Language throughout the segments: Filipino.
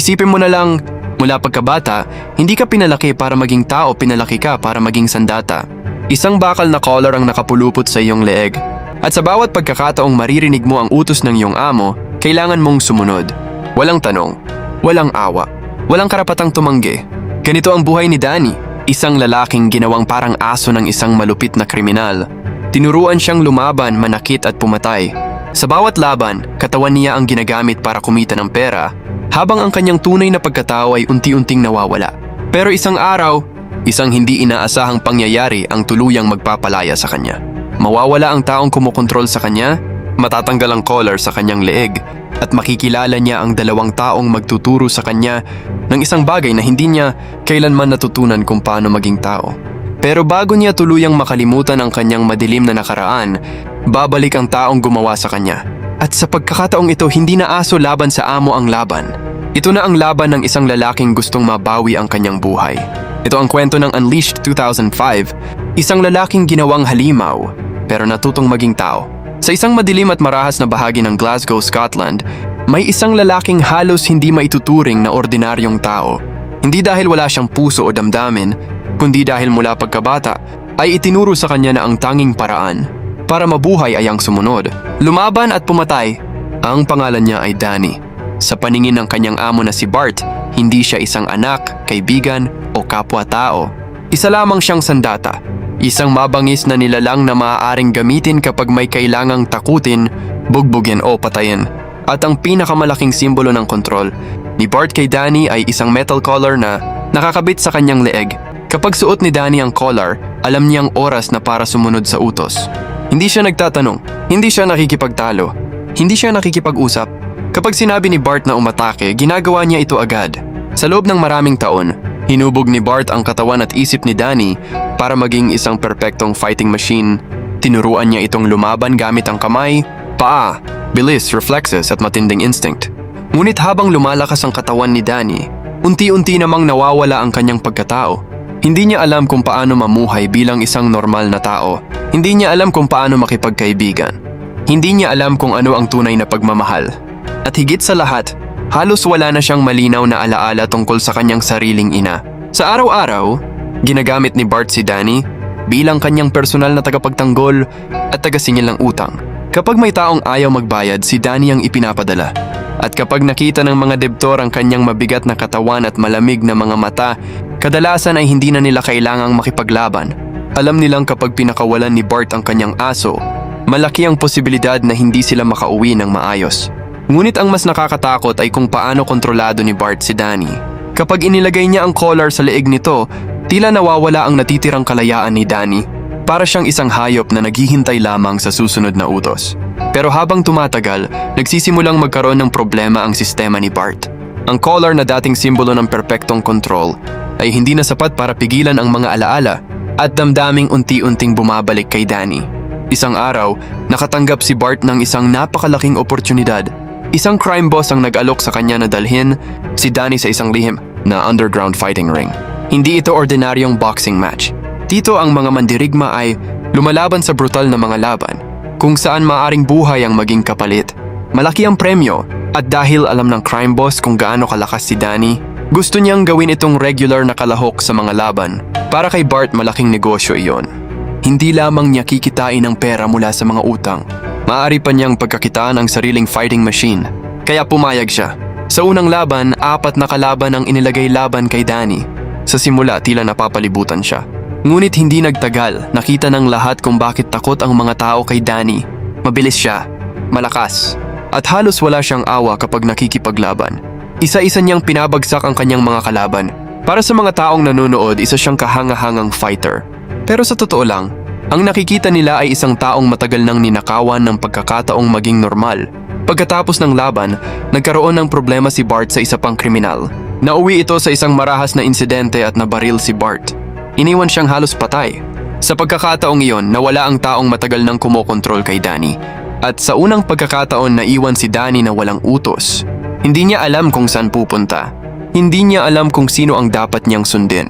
Isipin mo na lang, mula pagkabata, hindi ka pinalaki para maging tao, pinalaki ka para maging sandata. Isang bakal na collar ang nakapulupot sa iyong leeg. At sa bawat pagkakataong maririnig mo ang utos ng iyong amo, kailangan mong sumunod. Walang tanong, walang awa, walang karapatang tumanggi. Ganito ang buhay ni Danny, isang lalaking ginawang parang aso ng isang malupit na kriminal. Tinuruan siyang lumaban, manakit at pumatay. Sa bawat laban, katawan niya ang ginagamit para kumita ng pera, habang ang kanyang tunay na pagkatao ay unti-unting nawawala. Pero isang araw, isang hindi inaasahang pangyayari ang tuluyang magpapalaya sa kanya. Mawawala ang taong kumukontrol sa kanya, matatanggal ang collar sa kanyang leeg, at makikilala niya ang dalawang taong magtuturo sa kanya ng isang bagay na hindi niya kailanman natutunan kung paano maging tao. Pero bago niya tuluyang makalimutan ang kanyang madilim na nakaraan, babalik ang taong gumawa sa kanya. At sa pagkakataong ito, hindi na aso laban sa amo ang laban. Ito na ang laban ng isang lalaking gustong mabawi ang kanyang buhay. Ito ang kwento ng Unleashed 2005, isang lalaking ginawang halimaw, pero natutong maging tao. Sa isang madilim at marahas na bahagi ng Glasgow, Scotland, may isang lalaking halos hindi maituturing na ordinaryong tao. Hindi dahil wala siyang puso o damdamin, kundi dahil mula pagkabata ay itinuro sa kanya na ang tanging paraan para mabuhay ay ang sumunod. Lumaban at pumatay. Ang pangalan niya ay Danny. Sa paningin ng kanyang amo na si Bart, hindi siya isang anak, kaibigan o kapwa-tao. Isa lamang siyang sandata. Isang mabangis na nilalang na maaaring gamitin kapag may kailangang takutin, bugbugin o patayin. At ang pinakamalaking simbolo ng kontrol ni Bart kay Danny ay isang metal collar na nakakabit sa kanyang leeg. Kapag suot ni Danny ang collar, alam niyang oras na para sumunod sa utos. Hindi siya nagtatanong, hindi siya nakikipagtalo, hindi siya nakikipag-usap. Kapag sinabi ni Bart na umatake, ginagawa niya ito agad. Sa loob ng maraming taon, hinubog ni Bart ang katawan at isip ni Danny para maging isang perpektong fighting machine. Tinuruan niya itong lumaban gamit ang kamay, paa, bilis, reflexes at matinding instinct. Ngunit habang lumalakas ang katawan ni Danny, unti-unti namang nawawala ang kanyang pagkatao. Hindi niya alam kung paano mamuhay bilang isang normal na tao. Hindi niya alam kung paano makipagkaibigan. Hindi niya alam kung ano ang tunay na pagmamahal. At higit sa lahat, halos wala na siyang malinaw na alaala tungkol sa kanyang sariling ina. Sa araw-araw, ginagamit ni Bart si Danny bilang kanyang personal na tagapagtanggol at tagasingil ng utang. Kapag may taong ayaw magbayad, si Danny ang ipinapadala. At kapag nakita ng mga debtor ang kanyang mabigat na katawan at malamig na mga mata, kadalasan ay hindi na nila kailangang makipaglaban. Alam nilang kapag pinakawalan ni Bart ang kanyang aso, malaki ang posibilidad na hindi sila makauwi ng maayos. Ngunit ang mas nakakatakot ay kung paano kontrolado ni Bart si Danny. Kapag inilagay niya ang collar sa leeg nito, tila nawawala ang natitirang kalayaan ni Danny. Para siyang isang hayop na naghihintay lamang sa susunod na utos. Pero habang tumatagal, nagsisimulang magkaroon ng problema ang sistema ni Bart. Ang collar na dating simbolo ng perpektong control ay hindi na sapat para pigilan ang mga alaala at damdaming unti-unting bumabalik kay Danny. Isang araw, nakatanggap si Bart ng isang napakalaking oportunidad. Isang crime boss ang nag-alok sa kanya na dalhin si Danny sa isang lihim na underground fighting ring. Hindi ito ordinaryong boxing match. Dito ang mga mandirigma ay lumalaban sa brutal na mga laban, kung saan maaring buhay ang maging kapalit. Malaki ang premyo at dahil alam ng crime boss kung gaano kalakas si Danny, gusto niyang gawin itong regular na kalahok sa mga laban. Para kay Bart, malaking negosyo iyon. Hindi lamang niya kikitain ang pera mula sa mga utang, maaari pa niyang pagkakitaan ang sariling fighting machine. Kaya pumayag siya. Sa unang laban, 4 na kalaban ang inilagay laban kay Danny. Sa simula, tila napapalibutan siya. Ngunit hindi nagtagal, nakita ng lahat kung bakit takot ang mga tao kay Danny. Mabilis siya, malakas, at halos wala siyang awa kapag nakikipaglaban. Isa-isa niyang pinabagsak ang kanyang mga kalaban. Para sa mga taong nanonood, isa siyang kahanga-hangang fighter. Pero sa totoo lang, ang nakikita nila ay isang taong matagal nang ninakawan ng pagkakataong maging normal. Pagkatapos ng laban, nagkaroon ng problema si Bart sa isa pang kriminal. Nauwi ito sa isang marahas na insidente at nabaril si Bart. Iniwan siyang halos patay. Sa pagkakataong iyon, nawala ang taong matagal nang kumokontrol kay Danny. At sa unang pagkakataon, naiwan si Danny na walang utos. Hindi niya alam kung saan pupunta. Hindi niya alam kung sino ang dapat niyang sundin.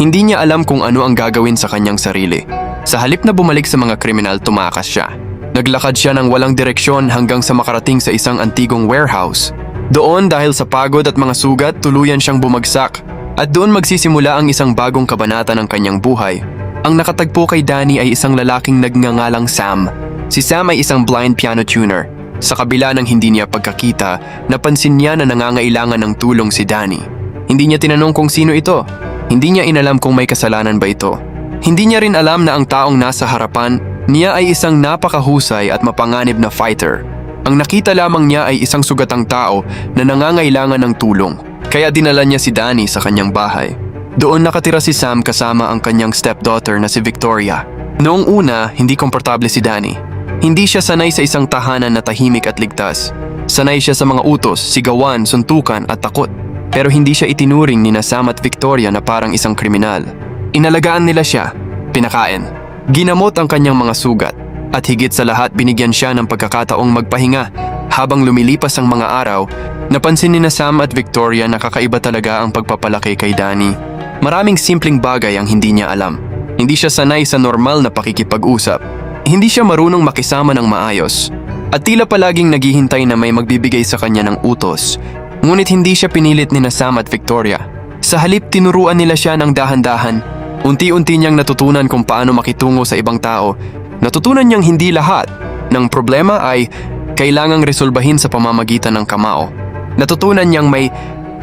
Hindi niya alam kung ano ang gagawin sa kanyang sarili. Sa halip na bumalik sa mga kriminal, tumakas siya. Naglakad siya ng walang direksyon hanggang sa makarating sa isang antigong warehouse. Doon dahil sa pagod at mga sugat, tuluyan siyang bumagsak. At doon magsisimula ang isang bagong kabanata ng kanyang buhay. Ang nakatagpo kay Danny ay isang lalaking nagngangalang Sam. Si Sam ay isang blind piano tuner. Sa kabila ng hindi niya pagkakita, napansin niya na nangangailangan ng tulong si Danny. Hindi niya tinanong kung sino ito. Hindi niya inalam kung may kasalanan ba ito. Hindi niya rin alam na ang taong nasa harapan niya ay isang napakahusay at mapanganib na fighter. Ang nakita lamang niya ay isang sugatang tao na nangangailangan ng tulong. Kaya dinala niya si Danny sa kanyang bahay. Doon nakatira si Sam kasama ang kanyang stepdaughter na si Victoria. Noong una, hindi komportable si Danny. Hindi siya sanay sa isang tahanan na tahimik at ligtas. Sanay siya sa mga utos, sigawan, suntukan at takot. Pero hindi siya itinuring ni Sam at Victoria na parang isang kriminal. Inalagaan nila siya, pinakain, ginamot ang kanyang mga sugat, at higit sa lahat binigyan siya ng pagkakataong magpahinga. Habang lumilipas ang mga araw, napansin ni Sam at Victoria na kakaiba talaga ang pagpapalaki kay Danny. Maraming simpleng bagay ang hindi niya alam. Hindi siya sanay sa normal na pakikipag-usap. Hindi siya marunong makisama ng maayos. At tila palaging naghihintay na may magbibigay sa kanya ng utos. Ngunit hindi siya pinilit ni Sam at Victoria. Sa halip tinuruan nila siya ng dahan-dahan. Unti-unti niyang natutunan kung paano makitungo sa ibang tao. Natutunan niyang hindi lahat ng problema ay kailangang resolbahin sa pamamagitan ng kamao. Natutunan niyang may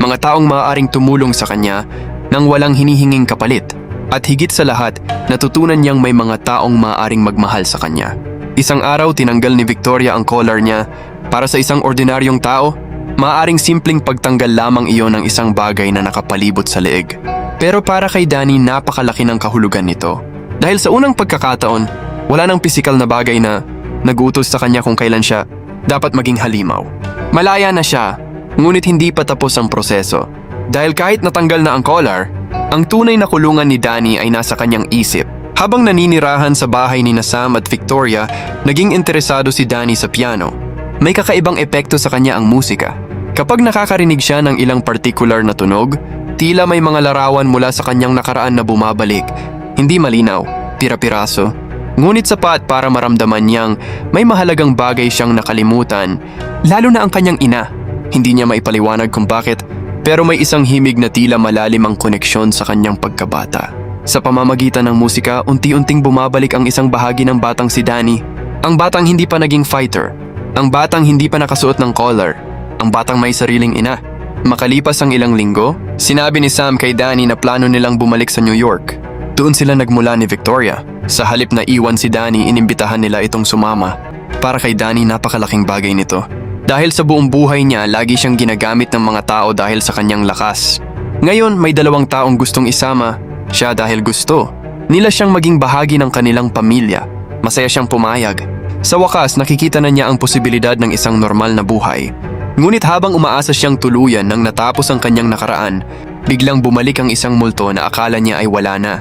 mga taong maaaring tumulong sa kanya nang walang hinihinging kapalit. At higit sa lahat, natutunan niyang may mga taong maaaring magmahal sa kanya. Isang araw tinanggal ni Victoria ang collar niya. Para sa isang ordinaryong tao, maaaring simpleng pagtanggal lamang iyon ng isang bagay na nakapalibot sa leeg. Pero para kay Danny, napakalaki ng kahulugan nito. Dahil sa unang pagkakataon, wala nang pisikal na bagay na nagutos sa kanya kung kailan siya dapat maging halimaw. Malaya na siya, ngunit hindi pa tapos ang proseso. Dahil kahit natanggal na ang collar, ang tunay na kulungan ni Danny ay nasa kanyang isip. Habang naninirahan sa bahay ni Sam at Victoria, naging interesado si Danny sa piano. May kakaibang epekto sa kanya ang musika. Kapag nakakarinig siya ng ilang partikular na tunog, tila may mga larawan mula sa kanyang nakaraan na bumabalik. Hindi malinaw, pira-piraso. Ngunit sapat para maramdaman niyang may mahalagang bagay siyang nakalimutan, lalo na ang kanyang ina. Hindi niya maipaliwanag kung bakit, pero may isang himig na tila malalim ang koneksyon sa kanyang pagkabata. Sa pamamagitan ng musika, unti-unting bumabalik ang isang bahagi ng batang si Danny. Ang batang hindi pa naging fighter. Ang batang hindi pa nakasuot ng collar. Ang batang may sariling ina. Makalipas ang ilang linggo, sinabi ni Sam kay Danny na plano nilang bumalik sa New York. Doon sila nagmula ni Victoria. Sa halip na iwan si Danny, inimbitahan nila itong sumama. Para kay Danny, napakalaking bagay nito. Dahil sa buong buhay niya, lagi siyang ginagamit ng mga tao dahil sa kanyang lakas. Ngayon, may dalawang taong gustong isama. Siya dahil gusto. Nila siyang maging bahagi ng kanilang pamilya. Masaya siyang pumayag. Sa wakas, nakikita na niya ang posibilidad ng isang normal na buhay. Ngunit habang umaasa siyang tuluyan nang natapos ang kanyang nakaraan, biglang bumalik ang isang multo na akala niya ay wala na.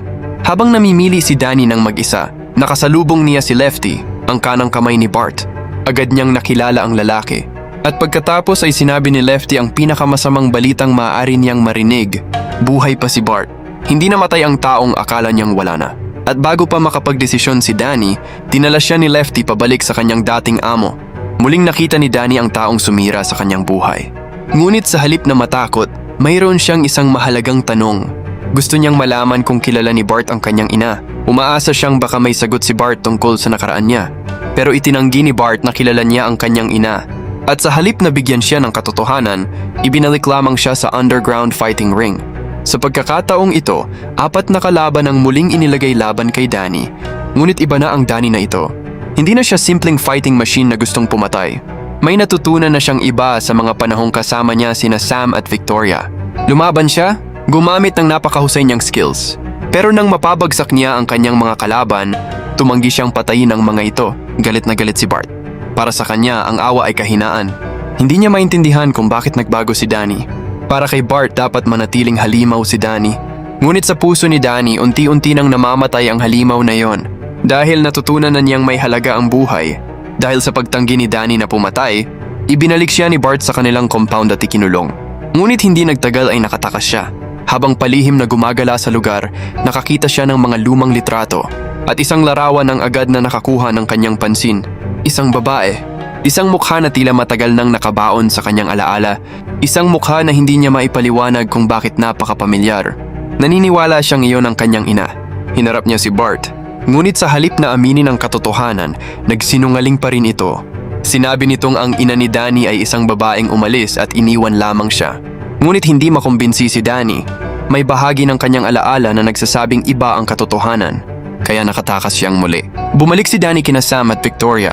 Habang namimili si Danny ng mag-isa, nakasalubong niya si Lefty, ang kanang kamay ni Bart. Agad niyang nakilala ang lalaki. At pagkatapos ay sinabi ni Lefty ang pinakamasamang balitang maaari niyang marinig. Buhay pa si Bart. Hindi namatay ang taong akala niyang wala na. At bago pa makapagdesisyon si Danny, dinala siya ni Lefty pabalik sa kanyang dating amo. Muling nakita ni Danny ang taong sumira sa kanyang buhay. Ngunit sa halip na matakot, mayroon siyang isang mahalagang tanong. Gusto niyang malaman kung kilala ni Bart ang kanyang ina. Umaasa siyang baka may sagot si Bart tungkol sa nakaraan niya. Pero itinanggi ni Bart na kilala niya ang kanyang ina. At sa halip na bigyan siya ng katotohanan, ibinalik lamang siya sa underground fighting ring. Sa pagkakataong ito, 4 na kalaban ang muling inilagay laban kay Danny. Ngunit iba na ang Danny na ito. Hindi na siya simpleng fighting machine na gustong pumatay. May natutunan na siyang iba sa mga panahong kasama niya sina Sam at Victoria. Lumaban siya, gumamit ng napakahusay niyang skills. Pero nang mapabagsak niya ang kanyang mga kalaban, tumanggi siyang patayin ang mga ito. Galit na galit si Bart. Para sa kanya, ang awa ay kahinaan. Hindi niya maintindihan kung bakit nagbago si Danny. Para kay Bart, dapat manatiling halimaw si Danny. Ngunit sa puso ni Danny, unti-unti nang namamatay ang halimaw na yon. Dahil natutunan na niyang may halaga ang buhay. Dahil sa pagtanggi ni Danny na pumatay, ibinalik siya ni Bart sa kanilang compound at ikinulong. Ngunit hindi nagtagal ay nakatakas siya. Habang palihim na gumagala sa lugar, nakakita siya ng mga lumang litrato at isang larawan ang agad na nakakuha ng kanyang pansin. Isang babae, Isang mukha na tila matagal nang nakabaon sa kanyang alaala. Isang mukha na hindi niya maipaliwanag kung bakit napakapamilyar. Naniniwala siyang iyon ang kanyang ina. Hinarap niya si Bart. Ngunit sa halip na aminin ang katotohanan, nagsinungaling pa rin ito. Sinabi nitong ang ina ni Danny ay isang babaeng umalis at iniwan lamang siya. Ngunit hindi makumbinsi si Danny. May bahagi ng kanyang alaala na nagsasabing iba ang katotohanan. Kaya nakatakas siyang muli. Bumalik si Danny kina Sam at Victoria.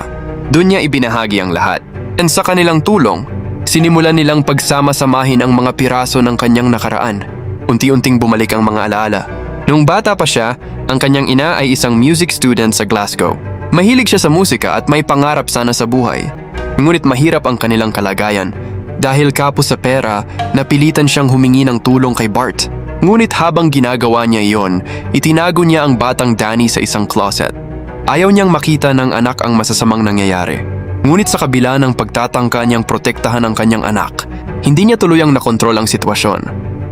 Doon niya ibinahagi ang lahat. And sa kanilang tulong, sinimulan nilang pagsama-samahin ang mga piraso ng kanyang nakaraan. Unti-unting bumalik ang mga alaala. Nung bata pa siya, ang kanyang ina ay isang music student sa Glasgow. Mahilig siya sa musika at may pangarap sana sa buhay. Ngunit mahirap ang kanilang kalagayan. Dahil kapos sa pera, napilitan siyang humingi ng tulong kay Bart. Ngunit habang ginagawa niya iyon, itinago niya ang batang Danny sa isang closet. Ayaw niyang makita ng anak ang masasamang nangyayari. Ngunit sa kabila ng pagtatangka niyang protektahan ang kanyang anak, hindi niya tuluyang nakontrol ang sitwasyon.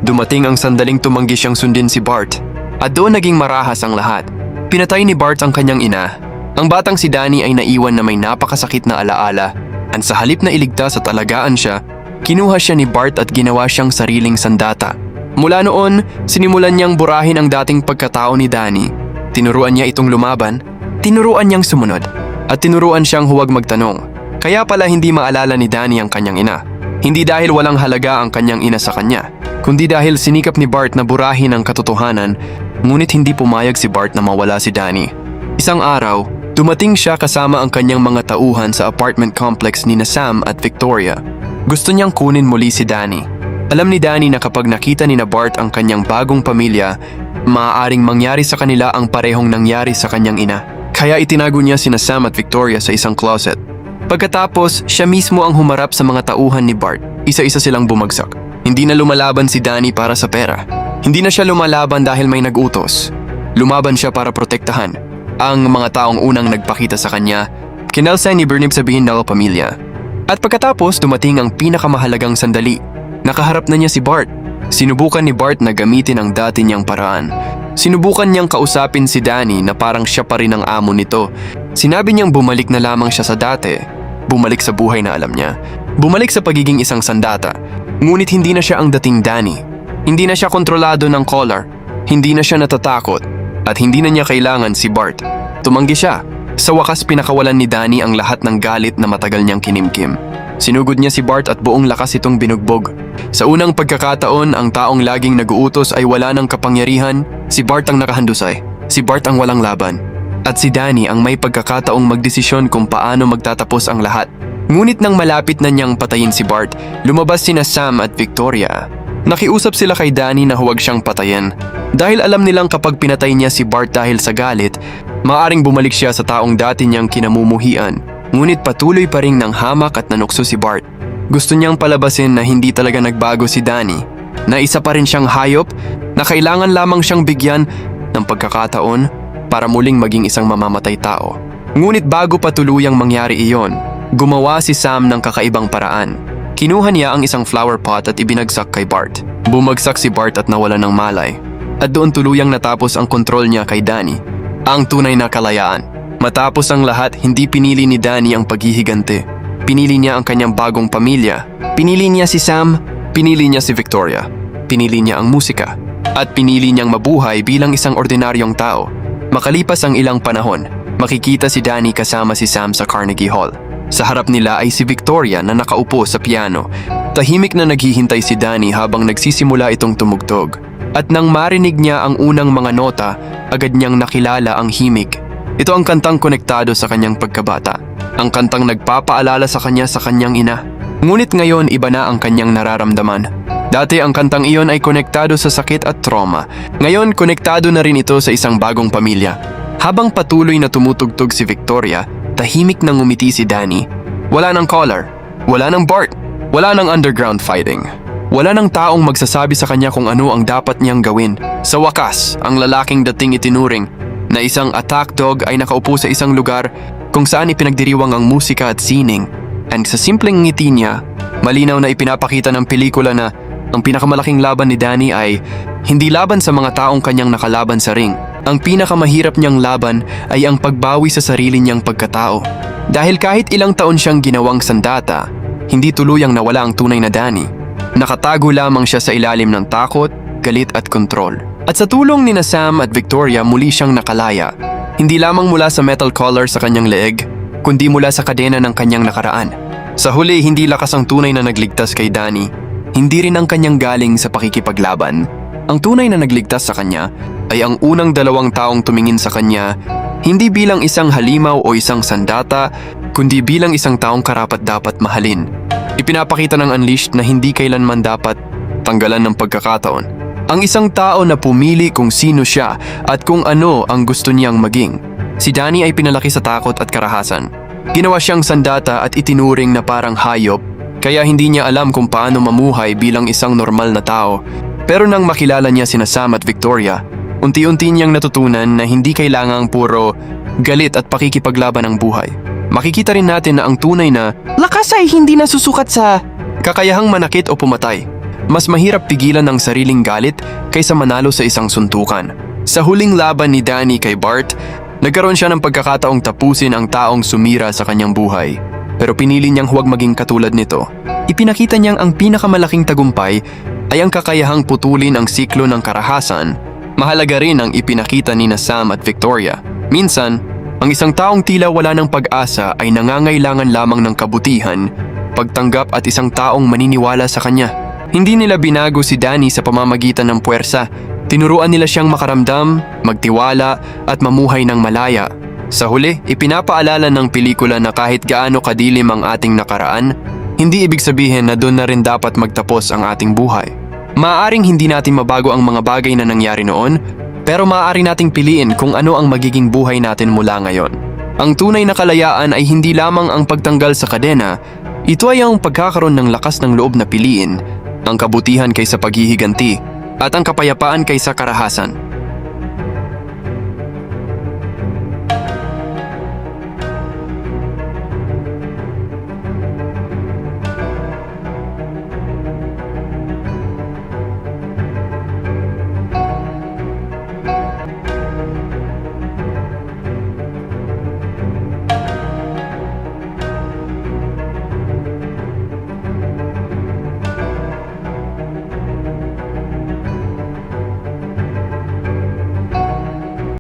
Dumating ang sandaling tumanggi siyang sundin si Bart. At doon naging marahas ang lahat. Pinatay ni Bart ang kanyang ina. Ang batang si Danny ay naiwan na may napakasakit na alaala. At sa halip na iligtas at alagaan siya, kinuha siya ni Bart at ginawa siyang sariling sandata. Mula noon, sinimulan niyang burahin ang dating pagkatao ni Danny. Tinuruan niya itong lumaban, tinuruan niyang sumunod, at tinuruan siyang huwag magtanong. Kaya pala hindi maalala ni Danny ang kanyang ina. Hindi dahil walang halaga ang kanyang ina sa kanya, kundi dahil sinikap ni Bart na burahin ang katotohanan, ngunit hindi pumayag si Bart na mawala si Danny. Isang araw, dumating siya kasama ang kanyang mga tauhan sa apartment complex ni Sam at Victoria. Gusto niyang kunin muli si Danny. Alam ni Danny na kapag nakita ni Bart ang kanyang bagong pamilya, maaaring mangyari sa kanila ang parehong nangyari sa kanyang ina. Kaya itinago niya sina Sam at Victoria sa isang closet. Pagkatapos, siya mismo ang humarap sa mga tauhan ni Bart. Isa-isa silang bumagsak. Hindi na lumalaban si Danny para sa pera. Hindi na siya lumalaban dahil may nag-utos. Lumaban siya para protektahan ang mga taong unang nagpakita sa kanya. Kinalsa ni Bernib sabihin na pamilya. At pagkatapos, dumating ang pinakamahalagang sandali. Nakaharap na niya si Bart. Sinubukan ni Bart na gamitin ang dati niyang paraan. Sinubukan niyang kausapin si Danny na parang siya pa rin ang amo nito. Sinabi niyang bumalik na lamang siya sa dati. Bumalik sa buhay na alam niya. Bumalik sa pagiging isang sandata. Ngunit hindi na siya ang dating Danny. Hindi na siya kontrolado ng collar. Hindi na siya natatakot. At hindi na niya kailangan si Bart. Tumanggi siya. Sa wakas pinakawalan ni Danny ang lahat ng galit na matagal niyang kinimkim. Sinugod niya si Bart at buong lakas itong binugbog. Sa unang pagkakataon, ang taong laging nag-uutos ay wala ng kapangyarihan. Si Bart ang nakahandusay. Si Bart ang walang laban. At si Danny ang may pagkakataong magdesisyon kung paano magtatapos ang lahat. Ngunit nang malapit na niyang patayin si Bart, lumabas sina Sam at Victoria. Nakiusap sila kay Danny na huwag siyang patayin. Dahil alam nilang kapag pinatay niya si Bart dahil sa galit, maaring bumalik siya sa taong dati niyang kinamumuhian. Ngunit patuloy pa rin ng hamak at nanukso si Bart. Gusto niyang palabasin na hindi talaga nagbago si Danny, na isa pa rin siyang hayop, na kailangan lamang siyang bigyan ng pagkakataon para muling maging isang mamamatay tao. Ngunit bago pa tuluyang mangyari iyon, gumawa si Sam ng kakaibang paraan. Kinuha niya ang isang flower pot at ibinagsak kay Bart. Bumagsak si Bart at nawala ng malay. At doon tuluyang natapos ang kontrol niya kay Danny, ang tunay na kalayaan. Matapos ang lahat, hindi pinili ni Danny ang paghihigante. Pinili niya ang kanyang bagong pamilya. Pinili niya si Sam, pinili niya si Victoria. Pinili niya ang musika. At pinili niyang mabuhay bilang isang ordinaryong tao. Makalipas ang ilang panahon, makikita si Danny kasama si Sam sa Carnegie Hall. Sa harap nila ay si Victoria na nakaupo sa piano. Tahimik na naghihintay si Danny habang nagsisimula itong tumugtog. At nang marinig niya ang unang mga nota, agad niyang nakilala ang himig. Ito ang kantang konektado sa kanyang pagkabata. Ang kantang nagpapaalala sa kanyang ina. Ngunit ngayon iba na ang kanyang nararamdaman. Dati ang kantang iyon ay konektado sa sakit at trauma. Ngayon konektado na rin ito sa isang bagong pamilya. Habang patuloy na tumutugtog si Victoria, tahimik nang ngumiti si Danny. Wala ng collar, wala ng Bart, wala ng underground fighting. Wala ng taong magsasabi sa kanya kung ano ang dapat niyang gawin. Sa wakas, ang lalaking dating itinuring na isang attack dog ay nakaupo sa isang lugar kung saan ipinagdiriwang ang musika at sining. And sa simpleng ngiti niya, malinaw na ipinapakita ng pelikula na ang pinakamalaking laban ni Danny ay hindi laban sa mga taong kanyang nakalaban sa ring. Ang pinakamahirap niyang laban ay ang pagbawi sa sarili niyang pagkatao. Dahil kahit ilang taon siyang ginawang sandata, hindi tuluyang nawala ang tunay na Danny. Nakatago lamang siya sa ilalim ng takot, galit at kontrol. At sa tulong ni Sam at Victoria muli siyang nakalaya. Hindi lamang mula sa metal collar sa kanyang leeg, kundi mula sa kadena ng kanyang nakaraan. Sa huli, hindi lakas ang tunay na nagligtas kay Danny. Hindi rin ang kanyang galing sa pakikipaglaban. Ang tunay na nagligtas sa kanya ay ang unang dalawang taong tumingin sa kanya, hindi bilang isang halimaw o isang sandata, kundi bilang isang taong karapat-dapat mahalin. Ipinapakita ng Unleashed na hindi kailanman dapat tanggalan ng pagkakataon. Ang isang tao na pumili kung sino siya at kung ano ang gusto niyang maging. Si Danny ay pinalaki sa takot at karahasan. Ginawa siyang sandata at itinuring na parang hayop, kaya hindi niya alam kung paano mamuhay bilang isang normal na tao. Pero nang makilala niya sina Sam at Victoria, unti-unti niyang natutunan na hindi kailangang puro galit at pakikipaglaban ang buhay. Makikita rin natin na ang tunay na lakas ay hindi nasusukat sa kakayahang manakit o pumatay. Mas mahirap pigilan ang sariling galit kaysa manalo sa isang suntukan. Sa huling laban ni Danny kay Bart, nagkaroon siya ng pagkakataong tapusin ang taong sumira sa kanyang buhay. Pero pinili niyang huwag maging katulad nito. Ipinakita niyang ang pinakamalaking tagumpay ay ang kakayahang putulin ang siklo ng karahasan. Mahalaga rin ang ipinakita ni Sam at Victoria. Minsan, ang isang taong tila wala ng pag-asa ay nangangailangan lamang ng kabutihan, pagtanggap at isang taong maniniwala sa kanya. Hindi nila binago si Danny sa pamamagitan ng puwersa. Tinuruan nila siyang makaramdam, magtiwala at mamuhay ng malaya. Sa huli, ipinapaalala ng pelikula na kahit gaano kadilim ang ating nakaraan, hindi ibig sabihin na doon na rin dapat magtapos ang ating buhay. Maaaring hindi natin mabago ang mga bagay na nangyari noon, pero maaari nating piliin kung ano ang magiging buhay natin mula ngayon. Ang tunay na kalayaan ay hindi lamang ang pagtanggal sa kadena, ito ay ang pagkakaroon ng lakas ng loob na piliin, ang kabutihan kaysa paghihiganti, at ang kapayapaan kaysa karahasan.